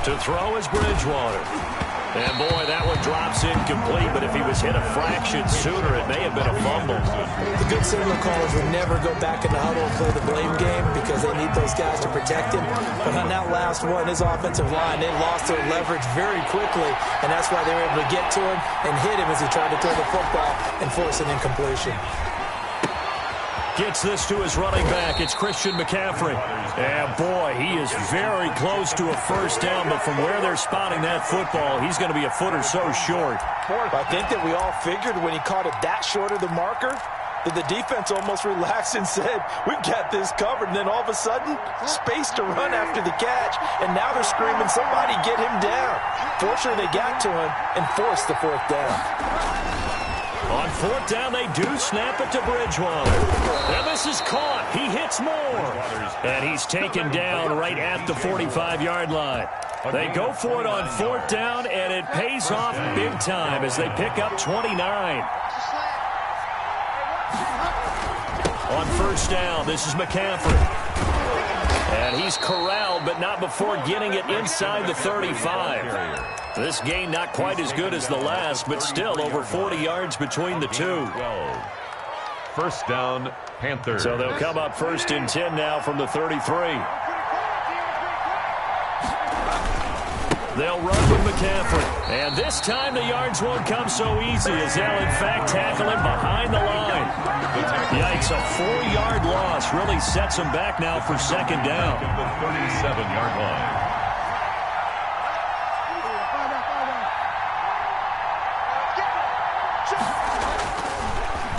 To throw is Bridgewater. And, boy, that one drops incomplete, but if he was hit a fraction sooner, it may have been a fumble. The good signal callers would never go back in the huddle and play the blame game because they need those guys to protect him. But on that last one, his offensive line, they lost their leverage very quickly, and that's why they were able to get to him and hit him as he tried to throw the football and force an incompletion. Gets this to his running back. It's Christian McCaffrey. And, boy, he is very close to a first down, but from where they're spotting that football, he's going to be a foot or so short. I think that we all figured when he caught it that short of the marker that the defense almost relaxed and said, we've got this covered. And then all of a sudden, space to run after the catch. And now they're screaming, somebody get him down. Fortunately, they got to him and forced the fourth down. On fourth down, they do snap it to Bridgewater. And this is caught. He hits more. And he's taken down right at the 45-yard line. They go for it on fourth down, and it pays off big time as they pick up 29. On first down, this is McCaffrey. And he's corralled, but not before getting it inside the 35. This gain not quite as good as the last, but still over 40 yards between the two. First down, Panthers. So they'll come up first and 10 now from the 33. They'll run with McCaffrey. And this time the yards won't come so easy as they'll in fact tackle him behind the line. Yikes, a 4-yard loss really sets him back now for second down. The 37-yard line.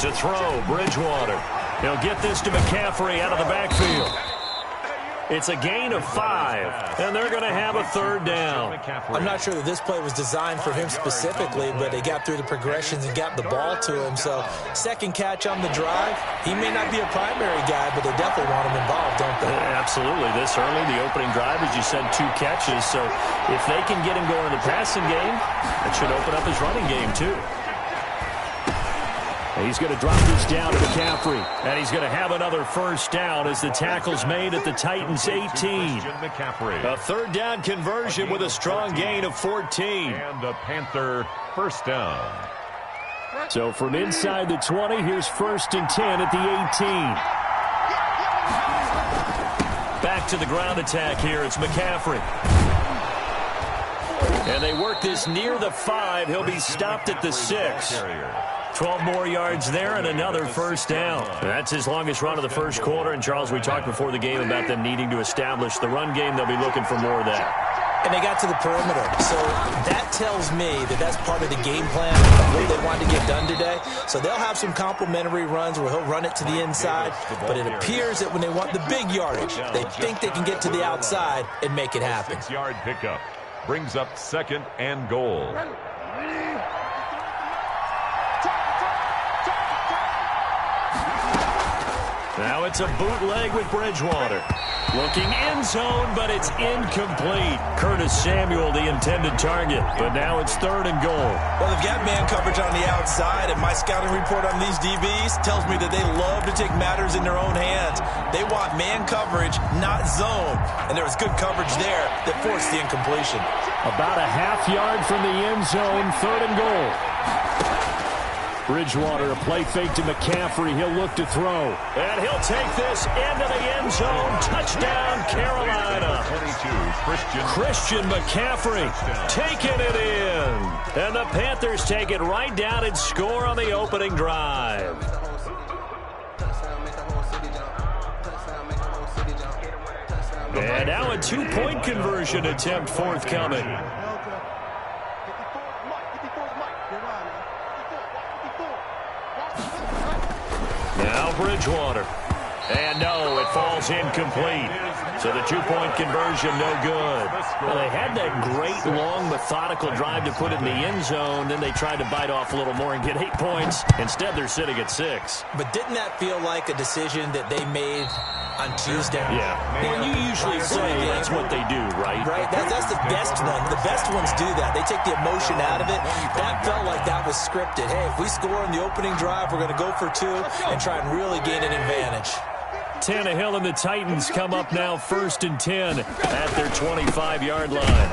To throw, Bridgewater. He'll get this to McCaffrey out of the backfield. It's a gain of 5, and they're going to have a third down. I'm not sure that this play was designed for him specifically, but they got through the progressions and got the ball to him. So second catch on the drive. He may not be a primary guy, but they definitely want him involved, don't they? Absolutely. This early, the opening drive, as you said, 2 catches. So if they can get him going in the passing game, it should open up his running game too. He's going to drop this down to McCaffrey. And he's going to have another first down as the tackle's made at the Titans' 18. A third down conversion with a strong gain of 14. And the Panther first down. So from inside the 20, here's first and 10 at the 18. Back to the ground attack here. It's McCaffrey. And they work this near the 5. He'll be stopped at the 6. 12 more yards there and another first down. That's his longest run of the first quarter. And, Charles, we talked before the game about them needing to establish the run game. They'll be looking for more of that. And they got to the perimeter. So that tells me that that's part of the game plan of what they wanted to get done today. So they'll have some complimentary runs where he'll run it to the inside. But it appears that when they want the big yardage, they think they can get to the outside and make it happen. 6-yard pickup brings up second and goal. Now it's a bootleg with Bridgewater. Looking end zone, but it's incomplete. Curtis Samuel, the intended target. But now it's third and goal. Well, they've got man coverage on the outside, and my scouting report on these DBs tells me that they love to take matters in their own hands. They want man coverage, not zone. And there was good coverage there that forced the incompletion. About a half yard from the end zone, third and goal. Bridgewater, a play fake to McCaffrey. He'll look to throw. And he'll take this into the end zone. Touchdown, Carolina. 22, Christian McCaffrey taking it in. And the Panthers take it right down and score on the opening drive. And now a 2-point conversion attempt forthcoming. Now Bridgewater. And no, it falls incomplete. So the 2-point conversion, no good. Well, they had that great, long, methodical drive to put it in the end zone. Then they tried to bite off a little more and get 8 points. Instead, they're sitting at 6. But didn't that feel like a decision that they made on Tuesday? Yeah. Well, you usually say that's what they do, right? Right. That's the best one. The best ones do that. They take the emotion out of it. That felt like that was scripted. Hey, if we score in the opening drive, we're going to go for 2 and try and really gain an advantage. Tannehill and the Titans come up now 1st and 10 at their 25-yard line.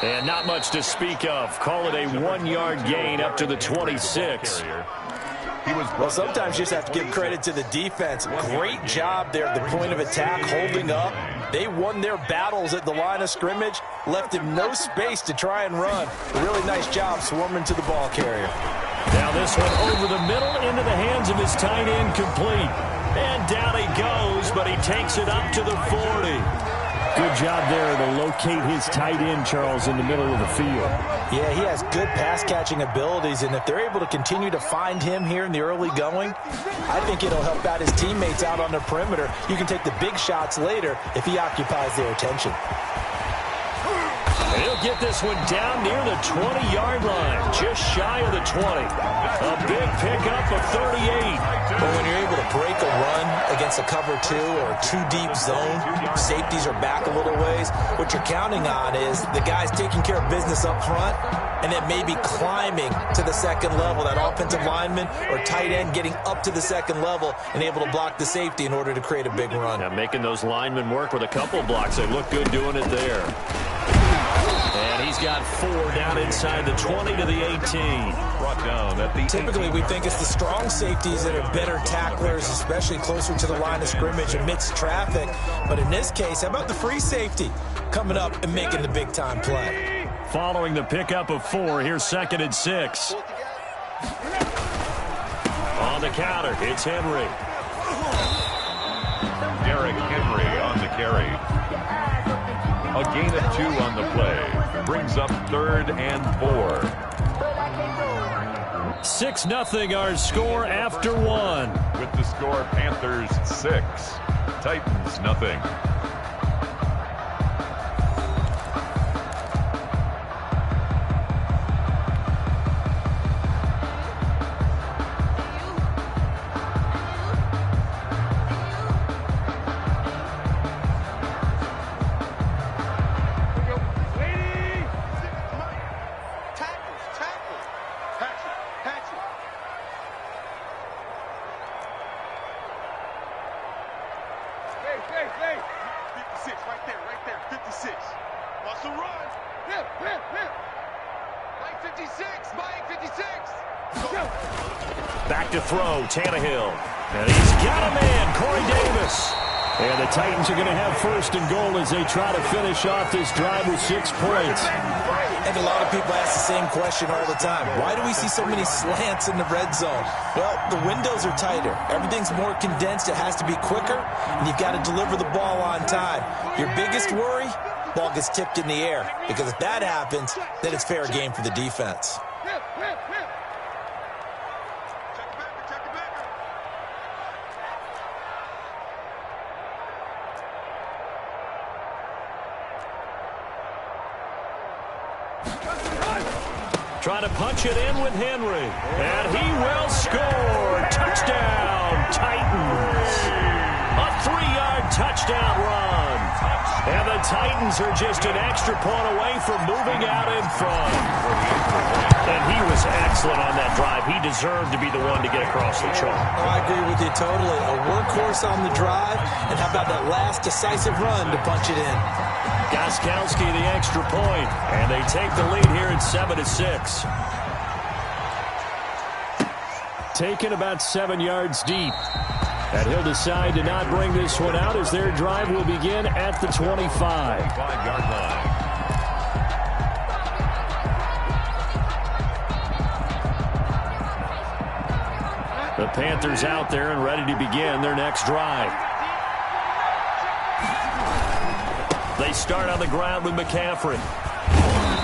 And not much to speak of. Call it a 1-yard gain up to the 26. Well, sometimes you just have to give credit to the defense. Great job there at the point of attack, holding up. They won their battles at the line of scrimmage, left him no space to try and run. A really nice job swarming to the ball carrier. Now this one over the middle into the hands of his tight end, complete. And down he goes, but he takes it up to the 40. Good job there to locate his tight end, Charles, in the middle of the field. Yeah, he has good pass-catching abilities, and if they're able to continue to find him here in the early going, I think it'll help out his teammates out on the perimeter. You can take the big shots later if he occupies their attention. He'll get this one down near the 20-yard line, just shy of the 20. A big pickup of 38. But when you're able to break a run against a cover 2 or a 2-deep zone, safeties are back a little ways. What you're counting on is the guys taking care of business up front and then maybe climbing to the second level. That offensive lineman or tight end getting up to the second level and able to block the safety in order to create a big run. Now making those linemen work with a couple blocks. They look good doing it there. And he's got 4 down inside the 20 to the 18. Brought down at the Typically, we think it's the strong safeties that are better tacklers, especially closer to the line of scrimmage amidst traffic. But in this case, how about the free safety coming up and making the big-time play? Following the pickup of 4, here's 2nd and 6. On the counter, it's Henry. Derrick Henry on the carry. A gain of 2 on the play. Brings up 3rd and 4. 6-0 our score after 1. With the score, Panthers 6, Titans nothing. Back to throw, Tannehill. And he's got a man, Corey Davis. And the Titans are going to have 1st and goal as they try to finish off this drive with 6 points. And a lot of people ask the same question all the time. Why do we see so many slants in the red zone? Well, the windows are tighter. Everything's more condensed. It has to be quicker, and you've got to deliver the ball on time. Your biggest worry? Ball gets tipped in the air. Because if that happens, then it's fair game for the defense. Trying to punch it in with Henry. And he will score. Touchdown, Titans. A 3-yard touchdown run. And the Titans are just an extra point away from moving out in front. And he was excellent on that drive. He deserved to be the one to get across the chalk. Oh, I agree with you totally. A workhorse on the drive. And how about that last decisive run to punch it in? Gostkowski the extra point, and they take the lead here at 7-6. Taken about 7 yards deep. And he'll decide to not bring this one out as their drive will begin at the 25. 5-yard line. The Panthers out there and ready to begin their next drive. They start on the ground with McCaffrey.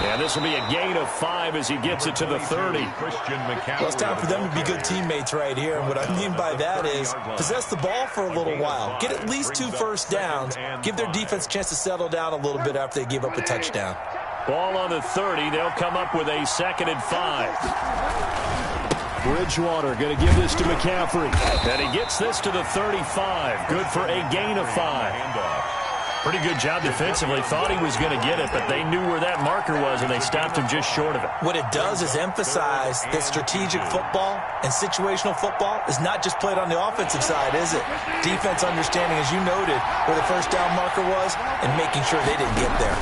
And this will be a gain of 5 as he gets it to the 30. Well, it's time for them to be good teammates right here. And what I mean by that is possess the ball for a little while. Get at least 2 first downs. Give their defense a chance to settle down a little bit after they give up a touchdown. Ball on the 30. They'll come up with a 2nd and 5. Bridgewater going to give this to McCaffrey. And he gets this to the 35. Good for a gain of 5. Pretty good job defensively. Thought he was going to get it, but they knew where that marker was, and they stopped him just short of it. What it does is emphasize that strategic football and situational football is not just played on the offensive side, is it? Defense understanding, as you noted, where the first down marker was and making sure they didn't get there.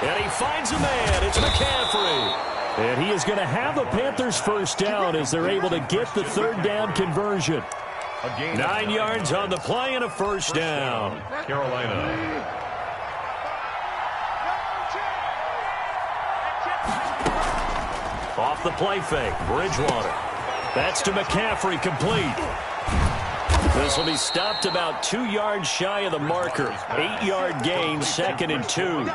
And he finds a man. It's McCaffrey. And he is going to have the Panthers first down as they're able to get the third down conversion. 9 yards on the play and a first down. Carolina. Off the play fake, Bridgewater. That's to McCaffrey, complete. This will be stopped about 2 yards shy of the marker. 8-yard gain, 2nd and 2.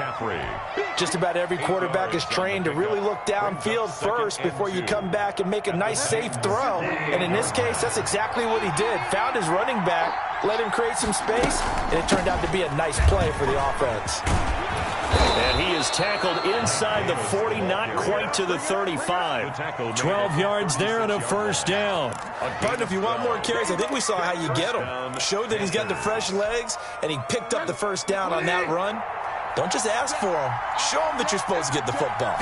Just about every quarterback is trained to really look downfield first before you come back and make a nice, safe throw. And in this case, that's exactly what he did. Found his running back, let him create some space, and it turned out to be a nice play for the offense. And he is tackled inside the 40, not quite to the 35. 12 yards there and a first down. Partner, if you want more carries, I think we saw how you get him. Showed that he's got the fresh legs, and he picked up the first down on that run. Don't just ask for him. Show him that you're supposed to get the football.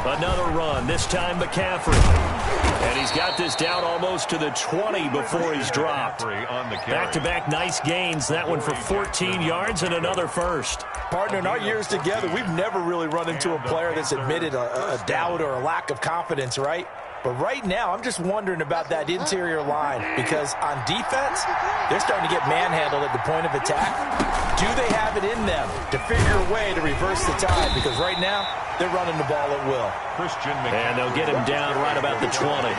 Another run, this time McCaffrey. And he's got this down almost to the 20 before he's dropped. Back-to-back nice gains, that one for 14 yards and another first. Partner, in our years together, we've never really run into a player that's admitted a doubt or a lack of confidence, right? But right now, I'm just wondering about that interior line because on defense, they're starting to get manhandled at the point of attack. Do they have it in them to figure a way to reverse the tide? Because right now, they're running the ball at will. And they'll get him down right about the 20.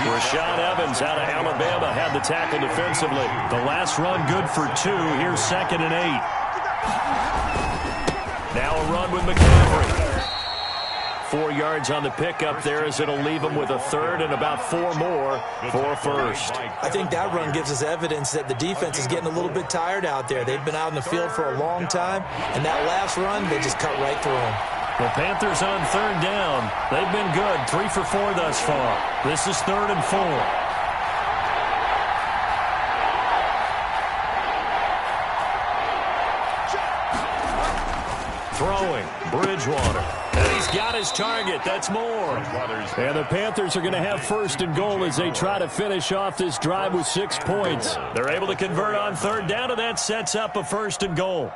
Rashad Evans out of Alabama had the tackle defensively. The last run good for 2. Here's 2nd and 8. Now a run with McCaffrey. 4 yards on the pickup there as it'll leave him with a third and about 4 more for a first. I think that run gives us evidence that the defense is getting a little bit tired out there. They've been out in the field for a long time, and that last run, they just cut right through them. The Panthers on third down. They've been good, 3 for 4 thus far. This is 3rd and 4. Throwing, Bridgewater. And he's got his target. That's more. And the Panthers are going to have 1st and goal as they try to finish off this drive with 6 points. They're able to convert on third down, and that sets up a 1st and goal.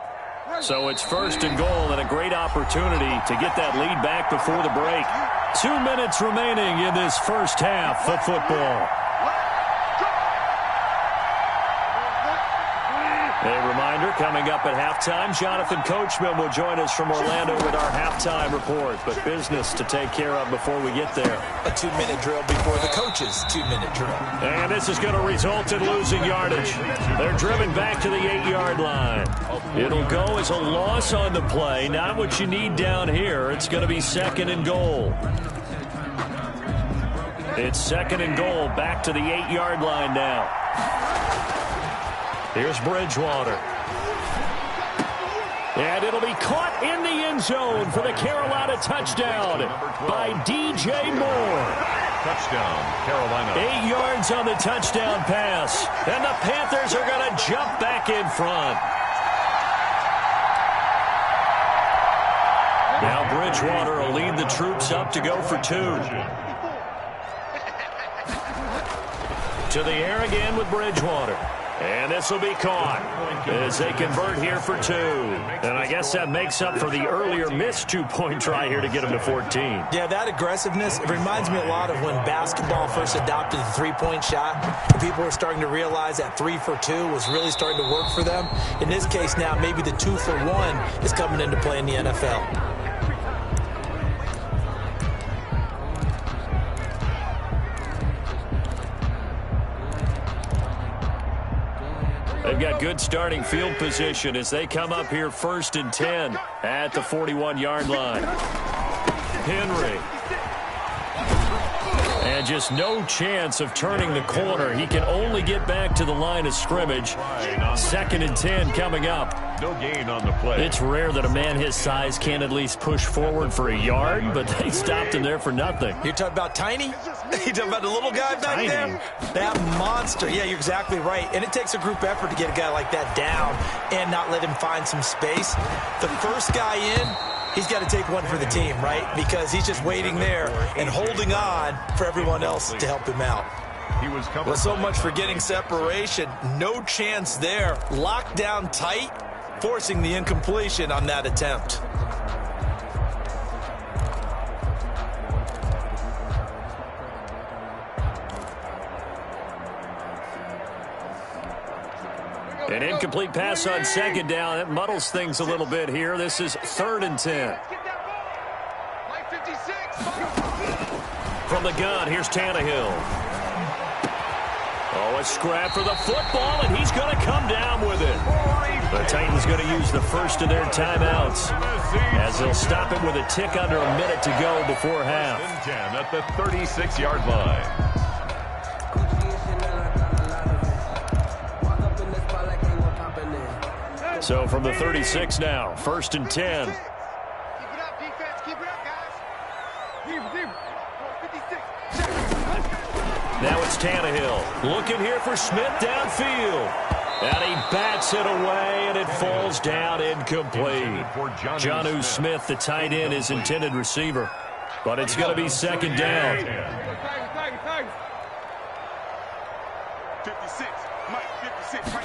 So it's 1st and goal and a great opportunity to get that lead back before the break. 2 minutes remaining in this first half of football. A reminder, coming up at halftime, Jonathan Coachman will join us from Orlando with our halftime report. But business to take care of before we get there. A 2-minute drill before the coach's 2-minute drill. And this is going to result in losing yardage. They're driven back to the 8-yard line. It'll go as a loss on the play. Not what you need down here. It's going to be 2nd and goal. It's 2nd and goal back to the 8-yard line now. Here's Bridgewater. And it'll be caught in the end zone for the Carolina touchdown by DJ Moore. Touchdown, Carolina. 8 yards on the touchdown pass. And the Panthers are going to jump back in front. Now Bridgewater will lead the troops up to go for 2. To the air again with Bridgewater. And this will be caught as they convert here for 2. And I guess that makes up for the earlier missed 2-point try here to get them to 14. Yeah, that aggressiveness, it reminds me a lot of when basketball first adopted the 3-point shot. People were starting to realize that 3 for 2 was really starting to work for them. In this case now, maybe the 2 for 1 is coming into play in the NFL. They've got good starting field position as they come up here 1st and 10 at the 41-yard line. Henry. And just no chance of turning the corner. He can only get back to the line of scrimmage. 2nd and 10 coming up. No gain on the play. It's rare that a man his size can't at least push forward for a yard, but they stopped him there for nothing. You're talking about tiny? You're talking about the little guy back there? That monster. Yeah, you're exactly right. And it takes a group effort to get a guy like that down and not let him find some space. The first guy in, he's got to take one for the team, right? Because he's just waiting there and holding on for everyone else to help him out. Well, so much for getting separation. No chance there. Locked down tight, forcing the incompletion on that attempt. An incomplete pass on 2nd down. That muddles things a little bit here. This is 3rd and 10. From the gun, here's Tannehill. Oh, a scrap for the football, and he's going to come down with it. The Titans going to use the first of their timeouts as they'll stop it with a tick under a minute to go before half. 10 at the 36-yard line. So from the 36 now, 1st and 10. Keep it up, defense. Keep it up, guys. Now it's Tannehill looking here for Smith downfield. And he bats it away, and it falls down incomplete. Jonnu Smith, the tight end, his intended receiver. But it's going to be 2nd down. 56, Mike, 56, Mike.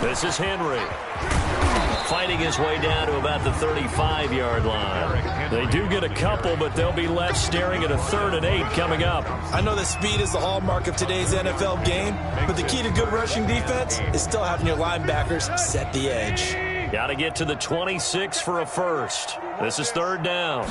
This is Henry. Fighting his way down to about the 35-yard line. They do get a couple, but they'll be left staring at a 3rd and 8 coming up. I know that speed is the hallmark of today's NFL game, but the key to good rushing defense is still having your linebackers set the edge. Got to get to the 26 for a first. This is 3rd down.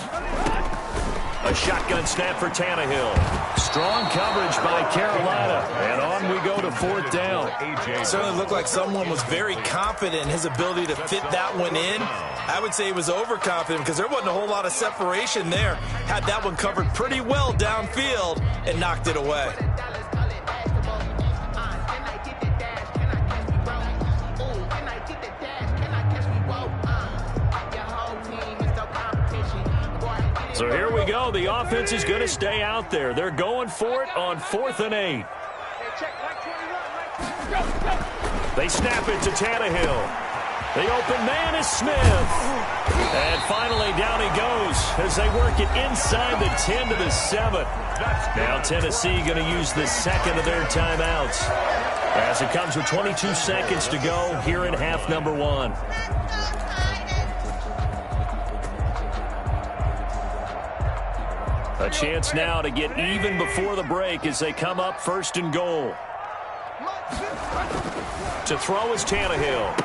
A shotgun snap for Tannehill. Strong coverage by Carolina. And on we go to 4th down. It certainly looked like someone was very confident in his ability to fit that one in. I would say he was overconfident because there wasn't a whole lot of separation there. Had that one covered pretty well downfield and knocked it away. So here we go. The offense is going to stay out there. They're going for it on 4th and 8. They snap it to Tannehill. The open man is Smith. And finally down he goes as they work it inside the 10 to the 7. Now Tennessee going to use the 2nd of their timeouts as it comes with 22 seconds to go here in half number 1. A chance now to get even before the break as they come up 1st and goal. To throw is Tannehill.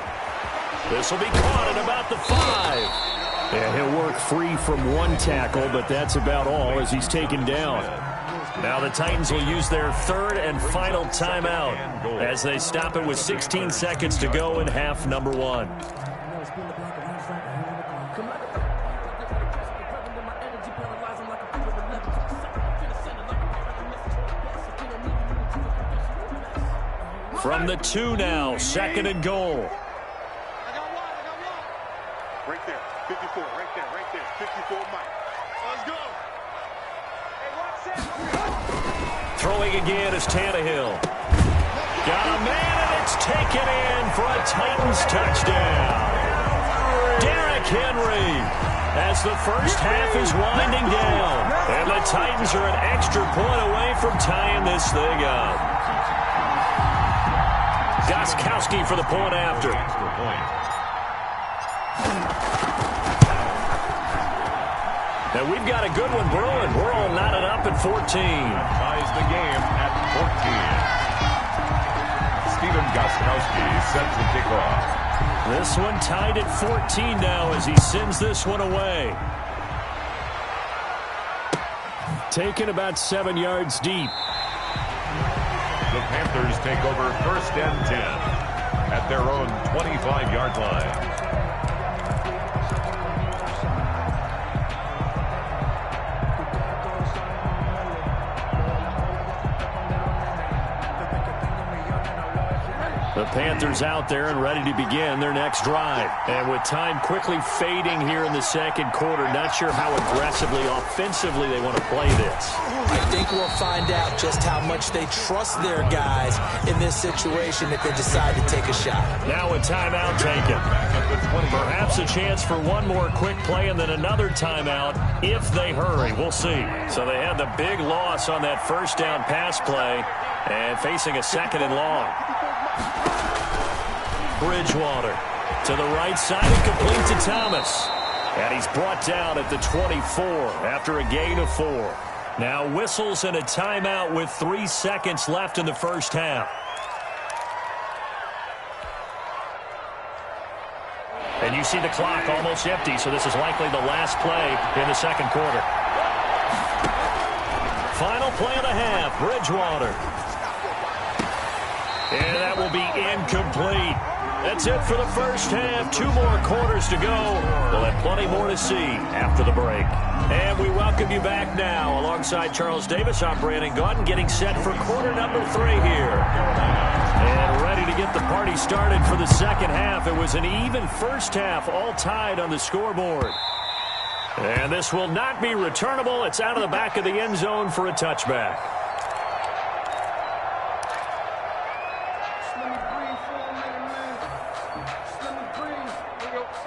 This will be caught at about the 5. And he'll work free from one tackle, but that's about all as he's taken down. Now the Titans will use their 3rd and final timeout as they stop it with 16 seconds to go in half number 1. From the 2 now, 2nd and goal. I got one. Right there, 54, right there, 54, Mike. Let's go. Hey, watch that. Throwing again is Tannehill. Got a man, and it's taken in for a Titans touchdown. Derrick Henry as the first half is winding down. And the Titans are an extra point away from tying this thing up. Gostkowski for the point after. And we've got a good one brewing. We're all knotted up at 14. Ties the game at 14. Stephen Gostkowski sets the kickoff. This one tied at 14 now as he sends this one away. Taken about 7 yards deep. The Panthers take over 1st and 10 at their own 25-yard line. The Panthers out there and ready to begin their next drive. And with time quickly fading here in the second quarter, not sure how aggressively, offensively they want to play this. I think we'll find out just how much they trust their guys in this situation if they decide to take a shot. Now a timeout taken. Perhaps a chance for one more quick play and then another timeout if they hurry. We'll see. So they had the big loss on that first down pass play and facing a second and long. Bridgewater to the right side and complete to Thomas. And he's brought down at the 24 after a gain of 4. Now whistles and a timeout with 3 seconds left in the first half. And you see the clock almost empty, so this is likely the last play in the second quarter. Final play of the half, Bridgewater. And that will be incomplete. That's it for the first half. 2 more quarters to go. We'll have plenty more to see after the break. And we welcome you back now. Alongside Charles Davis, I'm Brandon Gaudin, getting set for quarter number 3 here. And ready to get the party started for the second half. It was an even first half, all tied on the scoreboard. And this will not be returnable. It's out of the back of the end zone for a touchback.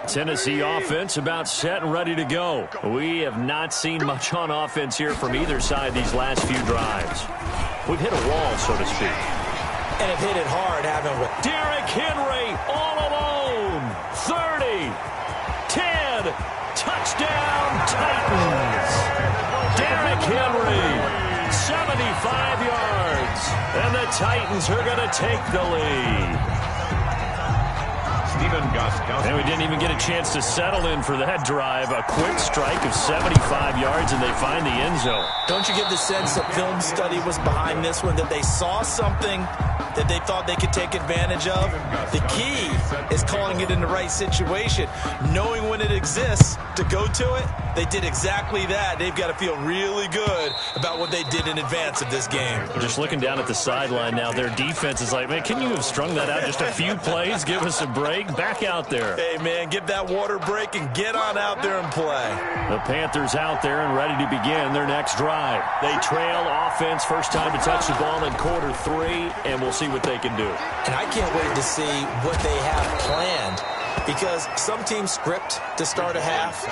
Tennessee offense about set and ready to go. We have not seen much on offense here from either side these last few drives. We've hit a wall, so to speak. And have hit it hard, haven't we? Derrick Henry all alone. 30, 10, touchdown Titans. Derrick Henry, 75 yards. And the Titans are going to take the lead. And we didn't even get a chance to settle in for that drive. A quick strike of 75 yards, and they find the end zone. Don't you get the sense that film study was behind this one, that they saw something that they thought they could take advantage of? The key is calling it in the right situation, knowing when it exists to go to it. They did exactly that. They've got to feel really good about what they did in advance of this game. Just looking down at the sideline now, their defense is like, man, can you have strung that out just a few plays? Give us a break. Back out there. Hey, man, give that water break and get on out there and play. The Panthers out there and ready to begin their next drive. They trail offense, first time to touch the ball in quarter 3, and we'll see what they can do. And I can't wait to see what they have planned, because some teams script to start a half.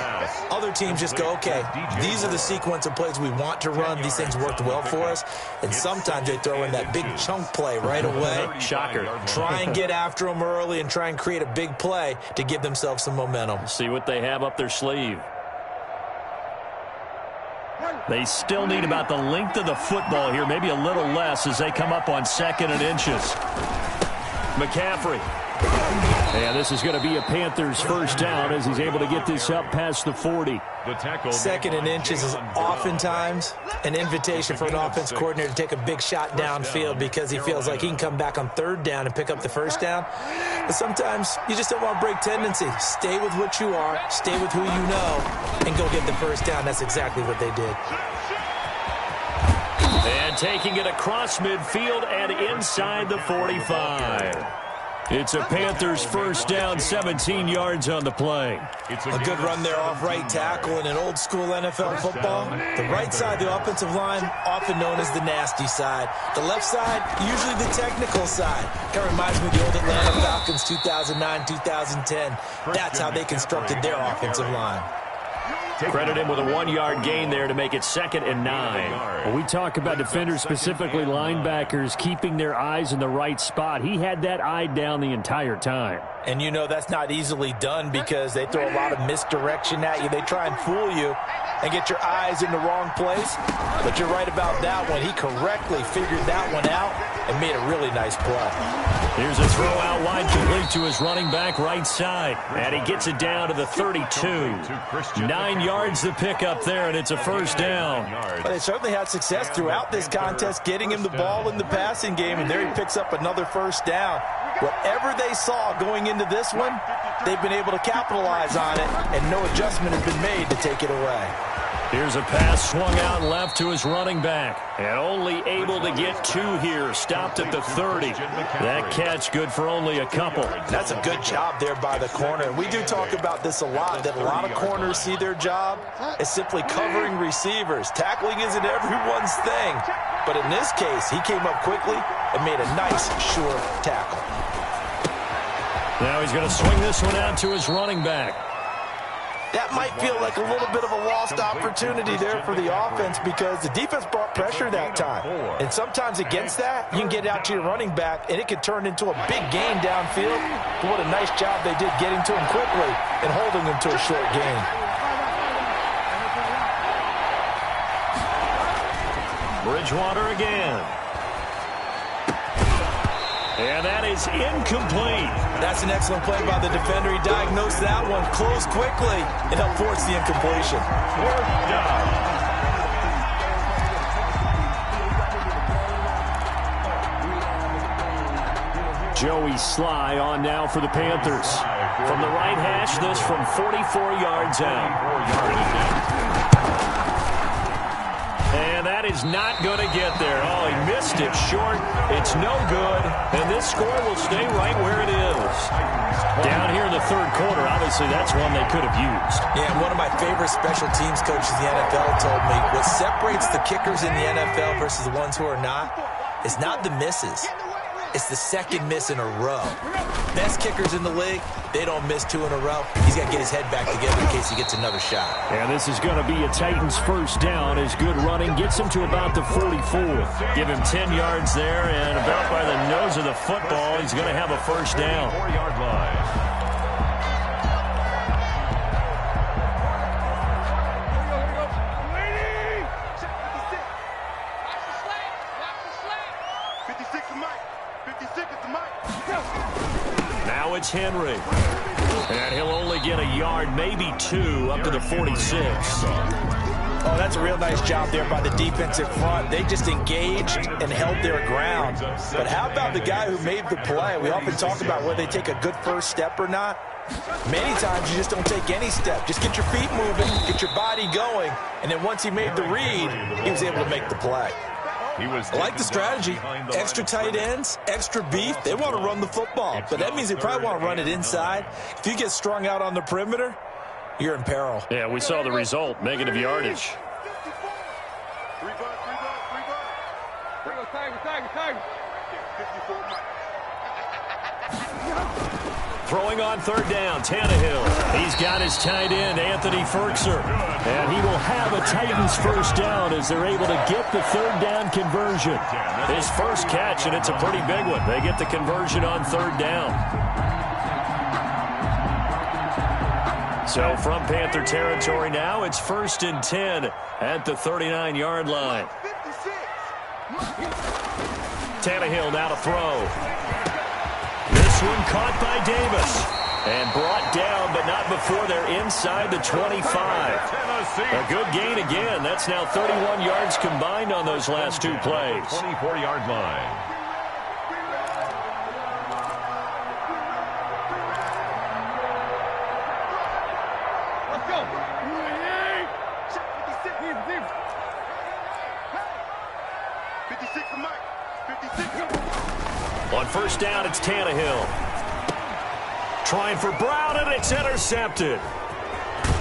Other teams just go, okay, these are the sequence of plays we want to run. These things worked well for us. And sometimes they throw in that big chunk play right away. Shocker. Try and get after them early and try and create a big play to give themselves some momentum. See what they have up their sleeve. They still need about the length of the football here, maybe a little less as they come up on 2nd and inches. McCaffrey. And this is going to be a Panthers first down as he's able to get this up past the 40. 2nd and inches is oftentimes an invitation for an offense coordinator to take a big shot downfield because he feels like he can come back on 3rd down and pick up the first down. But sometimes you just don't want to break tendency. Stay with what you are, stay with who you know, and go get the first down. That's exactly what they did. And taking it across midfield and inside the 45. It's a Panthers first down, 17 yards on the play. A good run there off right tackle in an old school NFL football. The right side, the offensive line, often known as the nasty side. The left side, usually the technical side. Kind of reminds me of the old Atlanta Falcons 2009, 2010. That's how they constructed their offensive line. Credit him with a 1-yard gain there to make it 2nd and 9. Well, we talk about defenders, specifically linebackers, keeping their eyes in the right spot. He had that eye down the entire time. And you know that's not easily done because they throw a lot of misdirection at you. They try and fool you and get your eyes in the wrong place. But you're right about that one. He correctly figured that one out and made a really nice play. Here's a throw out wide, complete to his running back right side. And he gets it down to the 32. 9 yards the pick up there, and it's a first down. But they certainly had success throughout this contest, getting him the ball in the passing game, and there he picks up another first down. Whatever they saw going into this one, they've been able to capitalize on it, and no adjustment has been made to take it away. Here's a pass swung out left to his running back. And only able to get 2 here. Stopped at the 30. That catch good for only a couple. That's a good job there by the corner. We do talk about this a lot, that a lot of corners see their job as simply covering receivers. Tackling isn't everyone's thing. But in this case, he came up quickly and made a nice, sure tackle. Now he's going to swing this one out to his running back. That might feel like a little bit of a lost opportunity there for the offense because the defense brought pressure that time. And sometimes against that, you can get out to your running back, and it can turn into a big gain downfield. But what a nice job they did getting to him quickly and holding him to a short gain. Bridgewater again. And that is incomplete. That's an excellent play by the defender. He diagnosed that one, closed quickly, and helped force the incompletion. 4th down. Joey Sly on now for the Panthers. From the right hash, this from 44 yards out. And that is not going to get there. Oh, he missed it short. It's no good. And this score will stay right where it is. Down here in the 3rd quarter, obviously that's one they could have used. Yeah, one of my favorite special teams coaches in the NFL told me what separates the kickers in the NFL versus the ones who are not is not the misses. It's the second miss in a row. Best kickers in the league, they don't miss 2 in a row. He's got to get his head back together in case he gets another shot. And this is going to be a Titans first down as good running gets him to about the 44. Give him 10 yards there, and about by the nose of the football, he's going to have a first down. 4-yard line. Now it's Henry. And he'll only get a yard, maybe 2, up to the 46. Oh, that's a real nice job there by the defensive front. They just engaged and held their ground. But how about the guy who made the play? We often talk about whether they take a good first step or not. Many times you just don't take any step. Just get your feet moving, get your body going, and then once he made the read, he was able to make the play. I like the strategy. Extra tight ends, extra beef. They want to run the football, but that means they probably want to run it inside. If you get strung out on the perimeter, you're in peril. Yeah, we saw the result, negative yardage. Throwing on 3rd down, Tannehill. He's got his tight end, Anthony Ferkser. And he will have a Titans first down as they're able to get the 3rd down conversion. His first catch, and it's a pretty big one. They get the conversion on 3rd down. So from Panther territory now, it's 1st and 10 at the 39-yard line. Tannehill now to throw. This one caught by Davis and brought down, but not before they're inside the 25. A good gain again. That's now 31 yards combined on those last 2 plays. 24-yard line. Let's go. 56 for Mike. 56. On 1st down, it's Tannehill. Trying for Brown, and it's intercepted.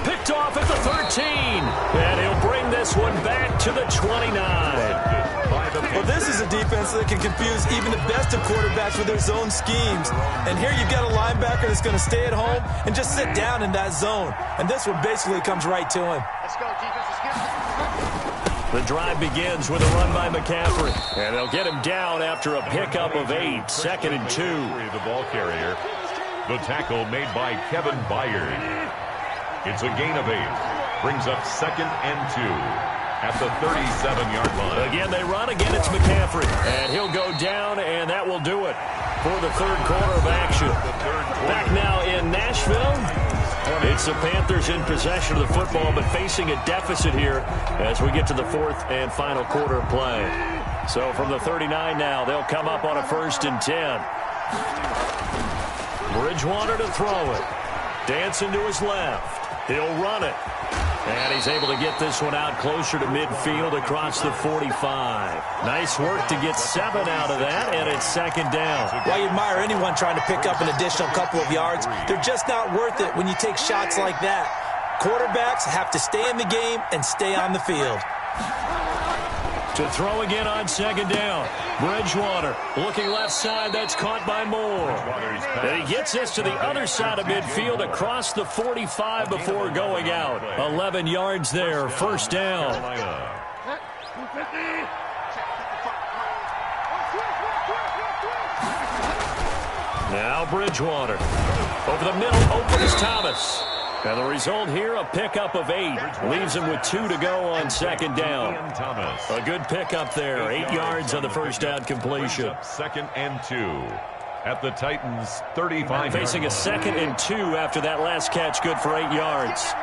Picked off at the 13. And he'll bring this one back to the 29. Well, this is a defense that can confuse even the best of quarterbacks with their zone schemes. And here you've got a linebacker that's going to stay at home and just sit down in that zone. And this one basically comes right to him. Let's go, defense. Let's get it. The drive begins with a run by McCaffrey. And they'll get him down after a pickup of 8. 2nd and 2. The ball carrier. The tackle made by Kevin Byard. It's a gain of 8. Brings up 2nd and 2 at the 37-yard line. Again, they run. Again, it's McCaffrey. And he'll go down, and that will do it for the 3rd quarter of action. Back now in Nashville. It's the Panthers in possession of the football, but facing a deficit here as we get to the 4th and final quarter of play. So from the 39 now, they'll come up on a 1st and 10. Bridgewater to throw it. Dancing to his left. He'll run it. And he's able to get this one out closer to midfield across the 45. Nice work to get 7 out of that, and it's second down. Well, you admire anyone trying to pick up an additional couple of yards. They're just not worth it when you take shots like that. Quarterbacks have to stay in the game and stay on the field. To throw again on second down. Bridgewater looking left side. That's caught by Moore. And he gets this to the other side of midfield across the 45 before going out. 11 yards there. First down. Now Bridgewater. Over the middle, open is Thomas. And the result here, a pickup of 8. Leaves him with 2 to go on second down. A good pickup there. 8 yards on the first down completion. Second and 2 at the Titans' 35. Facing a second and 2 after that last catch. Good for 8 yards.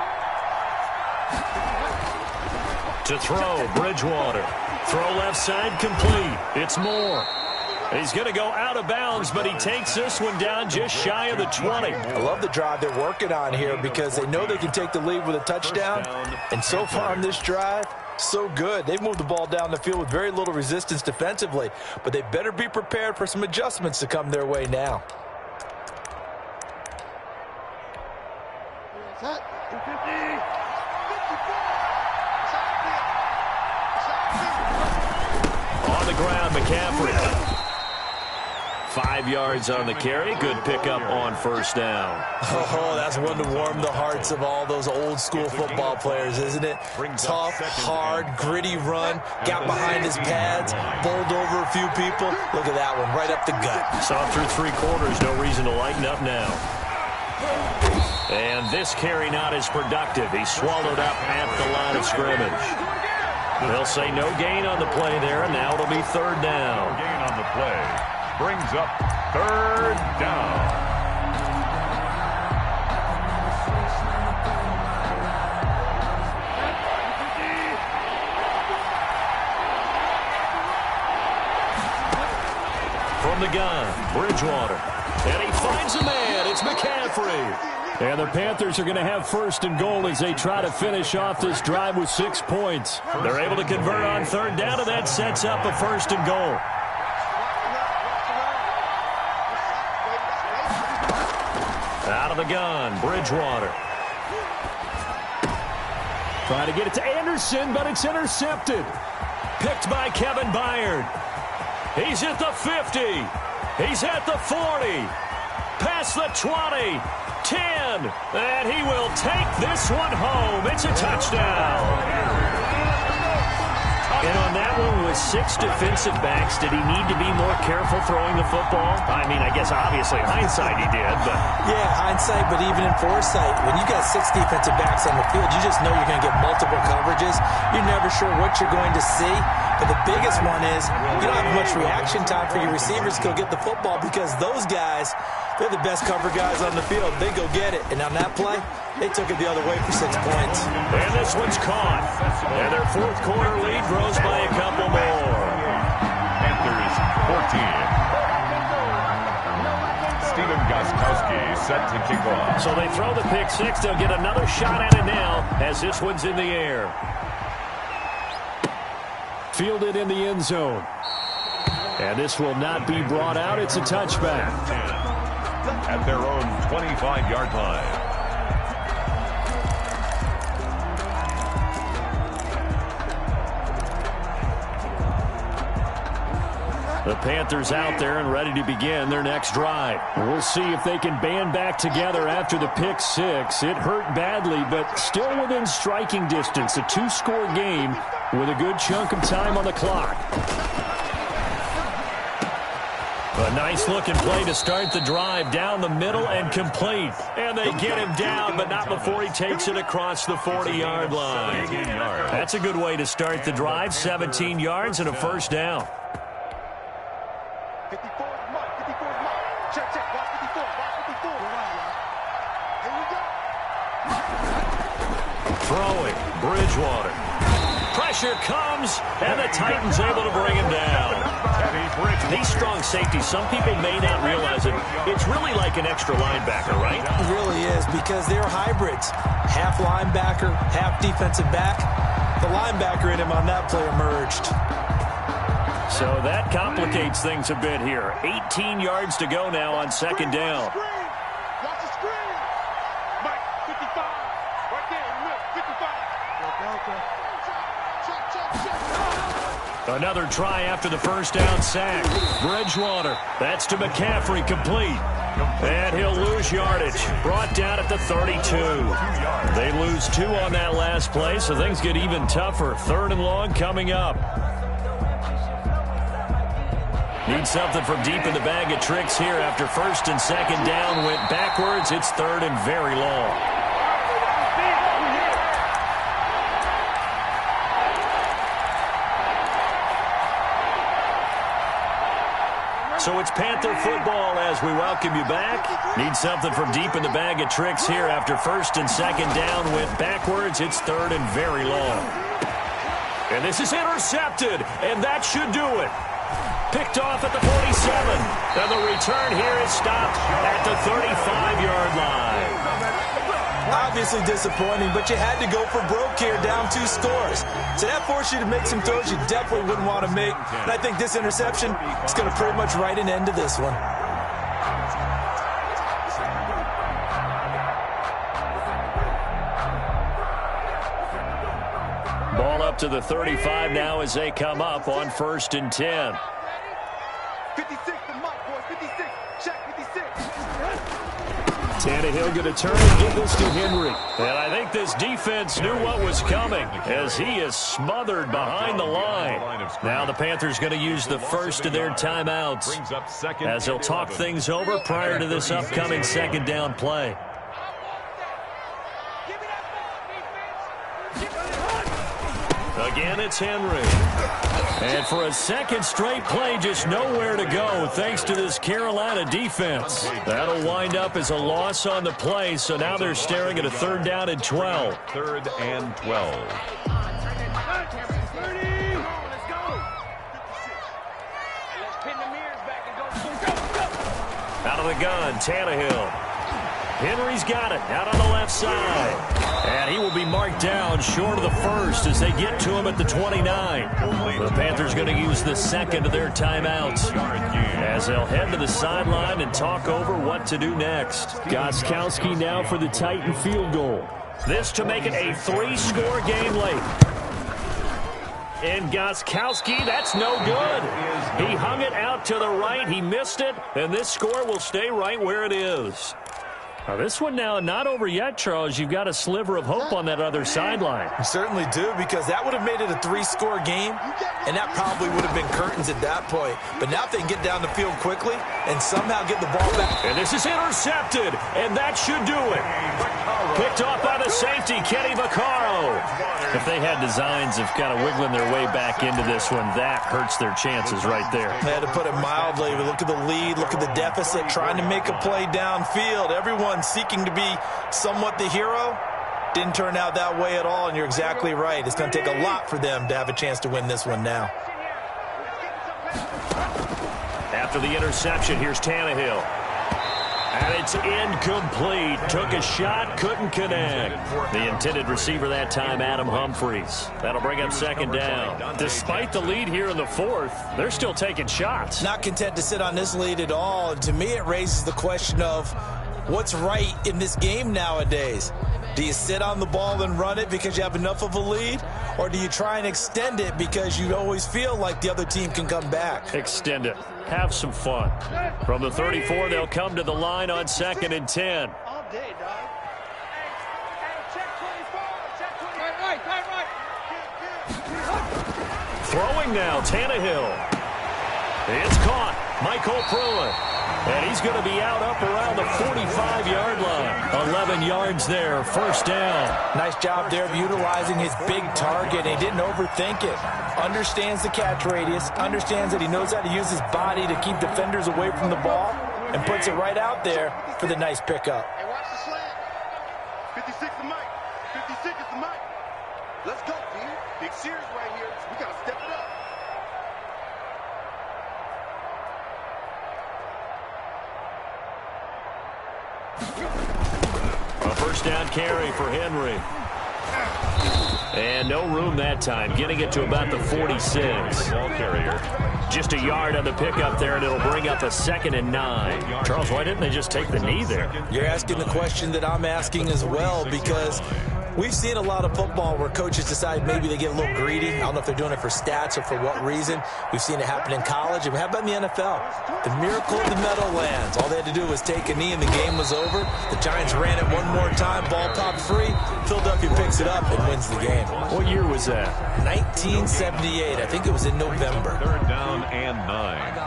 To throw, Bridgewater. Throw left side, complete. It's Moore. He's going to go out of bounds, but he takes this one down just shy of the 20. I love the drive they're working on here because they know they can take the lead with a touchdown. And so far on this drive, so good. They've moved the ball down the field with very little resistance defensively, but they better be prepared for some adjustments to come their way now. On the ground, McCaffrey. 5 yards on the carry. Good pickup on first down. Oh, that's one to warm the hearts of all those old-school football players, isn't it? Tough, hard, gritty run. Got behind his pads, bowled over a few people. Look at that one, right up the gut. Saw through 3 quarters. No reason to lighten up now. And this carry not as productive. He swallowed up at the line of scrimmage. They'll say no gain on the play there, and now it'll be third down. No gain on the play. Brings up third down. From the gun, Bridgewater. And he finds a man. It's McCaffrey. And the Panthers are going to have first and goal as they try to finish off this drive with 6 points. They're able to convert on third down, and that sets up a first and goal. Out of the gun, Bridgewater. Trying to get it to Anderson, but it's intercepted. Picked by Kevin Byard. He's at the 50. He's at the 40. Past the 20. 10. And he will take this one home. It's a touchdown. And on that one with 6 defensive backs, did he need to be more careful throwing the football? I mean, I guess obviously hindsight he did, but... Yeah, hindsight, but even in foresight, when you got 6 defensive backs on the field, you just know you're going to get multiple coverages. You're never sure what you're going to see. But the biggest one is you don't have much reaction time for your receivers to go get the football because those guys, they're the best cover guys on the field. They go get it. And on that play, they took it the other way for 6 points. And this one's caught. And their fourth quarter lead grows by a couple more. Panthers 14. Steven Gostkowski set to kick off. So they throw the pick 6. They'll get another shot at it now as this one's in the air. Fielded in the end zone. And this will not be brought out. It's a touchback. At their own 25-yard line. The Panthers out there and ready to begin their next drive. We'll see if they can band back together after the pick 6. It hurt badly, but still within striking distance. A 2-score game with a good chunk of time on the clock. A nice-looking play to start the drive down the middle and complete. And they get him down, but not before he takes it across the 40-yard line. That's a good way to start the drive. 17 yards and a first down. 54 is Mike. 54 is Mike. Check, check. Watch 54. Watch 54. Here we go. Throwing. Bridgewater. Pressure comes, and the Titans able to bring him down. These strong safeties, some people may not realize it. It's really like an extra linebacker, right? It really is, because they're hybrids. Half linebacker, half defensive back. The linebacker in him on that play emerged. So that complicates things a bit here. 18 yards to go now on second down. Watch the screen. Mike, 55. Right there, look, 55. Another try after the first down sack. Bridgewater, that's to McCaffrey, complete. And he'll lose yardage. Brought down at the 32. They lose 2 on that last play, so things get even tougher. 3rd and long coming up. Need something from deep in the bag of tricks here after first and second down went backwards. It's 3rd and very long. So it's Panther football as we welcome you back. Need something from deep in the bag of tricks here after first and second down went backwards. It's 3rd and very long. And this is intercepted, and that should do it. Picked off at the 47. And the return here is stopped at the 35-yard line. Obviously disappointing, but you had to go for broke here, down 2 scores. So that forced you to make some throws you definitely wouldn't want to make. And I think this interception is going to pretty much write an end to this one. Ball up to the 35 now as they come up on 1st and 10. 56 to Mike, boys, 56. Check 56. Tannehill going to turn and give this to Henry. And I think this defense knew what was coming as he is smothered behind the line. Now the Panthers going to use the first of their timeouts as they'll talk things over prior to this upcoming second down play. Again, it's Henry. And for a second straight play, just nowhere to go thanks to this Carolina defense. That'll wind up as a loss on the play, so now they're staring at a 3rd down and 12. 3rd and 12. Out of the gun, Tannehill. Henry's got it out on the left side. And he will be marked down short of the first as they get to him at the 29. The Panthers going to use the second of their timeouts as they'll head to the sideline and talk over what to do next. Gostkowski now for the Titan field goal. This to make it a 3-score game late. And Gostkowski, that's no good. He hung it out to the right. He missed it. And this score will stay right where it is. Now this one now not over yet, Charles. You've got a sliver of hope on that other sideline. You certainly do, because that would have made it a 3-score game, and that probably would have been curtains at that point. But now if they can get down the field quickly and somehow get the ball back. And this is intercepted, and that should do it. Picked off by the safety, Kenny Vaccaro. If they had designs of kind of wiggling their way back into this one, that hurts their chances right there. They had to put it mildly, but look at the lead, look at the deficit, trying to make a play downfield. Everyone seeking to be somewhat the hero. Didn't turn out that way at all, and you're exactly right. It's going to take a lot for them to have a chance to win this one now. After the interception, here's Tannehill. And it's incomplete. Took a shot, couldn't connect. The intended receiver that time, Adam Humphries. That'll bring up second down. Despite the lead here in the 4th, they're still taking shots. Not content to sit on this lead at all. And to me, it raises the question of what's right in this game nowadays. Do you sit on the ball and run it because you have enough of a lead? Or do you try and extend it because you always feel like the other team can come back? Extend it. Have some fun. From the 34, they'll come to the line on 2nd and 10. All day, dog. Hey, check 24. Check 24. Right. Throwing now, Tannehill. It's caught. Michael Pruitt. And he's going to be out up around the 45-yard line. 11 yards there, first down. Nice job there of utilizing his big target. He didn't overthink it. Understands the catch radius. Understands that he knows how to use his body to keep defenders away from the ball. And puts it right out there for the nice pickup. Hey, watch the slant. 56 to Mike. 56 is to Mike. Let's go, D. Big series right here. We got to step it up. A first down carry for Henry. And no room that time, getting it to about the 46. Ball carrier. Just a yard on the pickup there, and it'll bring up a 2nd and 9. Charles, why didn't they just take the knee there? You're asking the question that I'm asking as well, because we've seen a lot of football where coaches decide maybe they get a little greedy. I don't know if they're doing it for stats or for what reason. We've seen it happen in college. And how about in the NFL? The miracle of the Meadowlands. All they had to do was take a knee and the game was over. The Giants ran it one more time. Ball popped free. Philadelphia picks it up and wins the game. What year was that? 1978. I think it was in November. 3rd down and 9.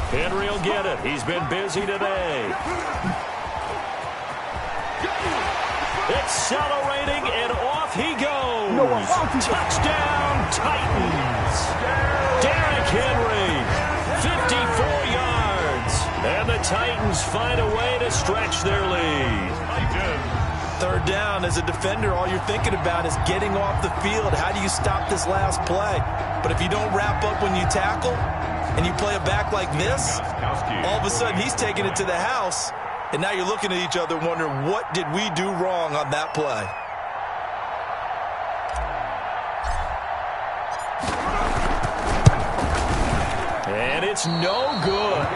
Henry will get it. He's been busy today. Accelerating, and off he goes. Touchdown, Titans. Derrick Henry, 54 yards. And the Titans find a way to stretch their lead. 3rd down, as a defender, all you're thinking about is getting off the field. How do you stop this last play? But if you don't wrap up when you tackle and you play a back like this, all of a sudden he's taking it to the house, and now you're looking at each other wondering, what did we do wrong on that play? And it's no good.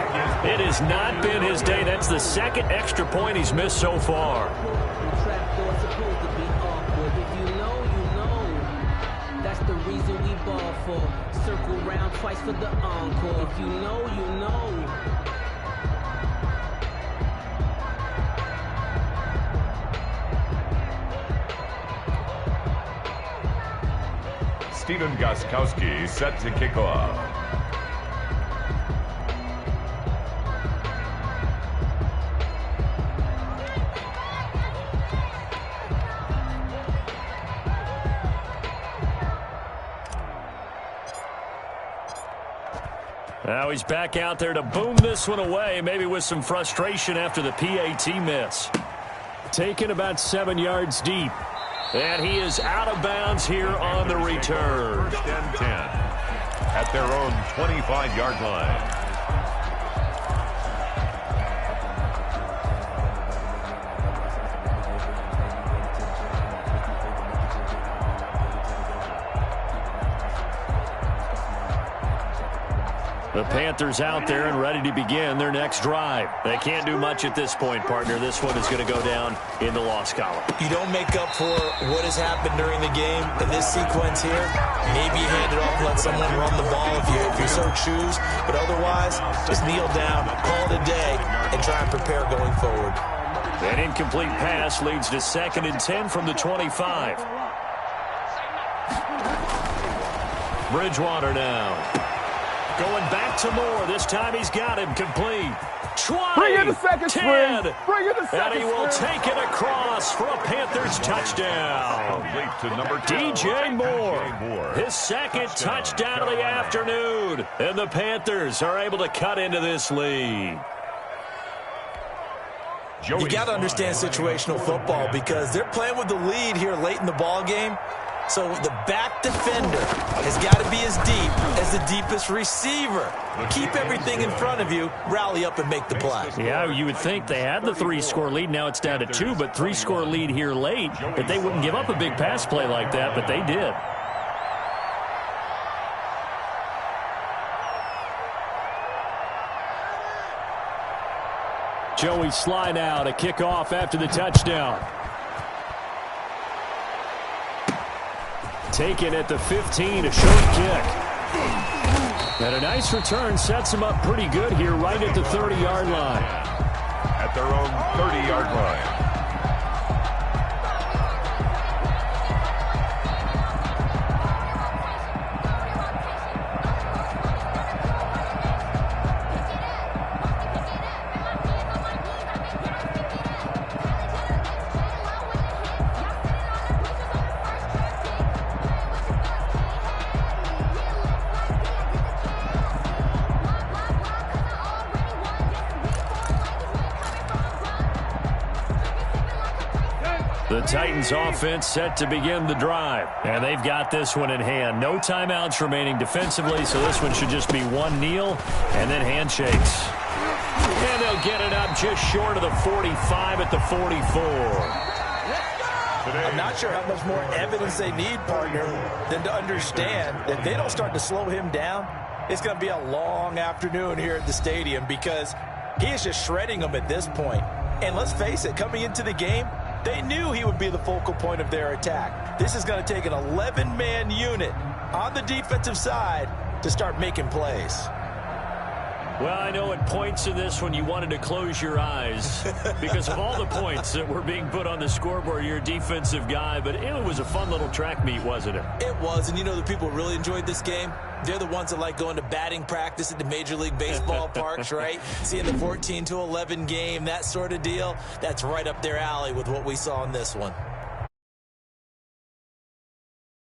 It has not been his day. That's the 2nd extra point he's missed so far. Circle round twice for the encore. If you know, you know. Stephen Gostkowski set to kick off. Now he's back out there to boom this one away, maybe with some frustration after the PAT miss. Taken about 7 yards deep. And he is out of bounds here on the return. 1st and 10 at their own 25-yard line. The Panthers out there and ready to begin their next drive. They can't do much at this point, partner. This one is going to go down in the loss column. You don't make up for what has happened during the game. In this sequence here, maybe you hand it off and let someone run the ball if you so choose. But otherwise, just kneel down, call it a day, and try and prepare going forward. An incomplete pass leads to 2nd and 10 from the 25. Bridgewater now. Going back to Moore. This time he's got him complete. 20, Bring in the second 10, sprint. Bring in the second and he will sprint. take it across for a Panthers touchdown. Complete to number 2. DJ Moore, his 2nd touchdown of the afternoon. And the Panthers are able to cut into this lead. You got to understand situational football because they're playing with the lead here late in the ball game. So the back defender has got to be as deep as the deepest receiver. Keep everything in front of you, rally up and make the play. Yeah, you would think they had the 3-score lead. Now it's down to 2, but 3-score lead here late. That they wouldn't give up a big pass play like that, but they did. Joey Sly now to kick off after the touchdown. Taken at the 15, a short kick. And a nice return sets him up pretty good here right at the 30-yard line. At their own 30-yard line. The Titans offense set to begin the drive. And they've got this one in hand. No timeouts remaining defensively, so this one should just be one kneel and then handshakes. And they'll get it up just short of the 45 at the 44. I'm not sure how much more evidence they need, partner, than to understand that if they don't start to slow him down, it's going to be a long afternoon here at the stadium because he is just shredding them at this point. And let's face it, coming into the game, they knew he would be the focal point of their attack. This is going to take an 11-man unit on the defensive side to start making plays. Well, I know at points in this one you wanted to close your eyes because of all the points that were being put on the scoreboard. You're a defensive guy, but it was a fun little track meet, wasn't it? It was, and you know the people who really enjoyed this game? They're the ones that like going to batting practice at the Major League Baseball parks, right? Seeing the 14-11 game, that sort of deal. That's right up their alley with what we saw in this one.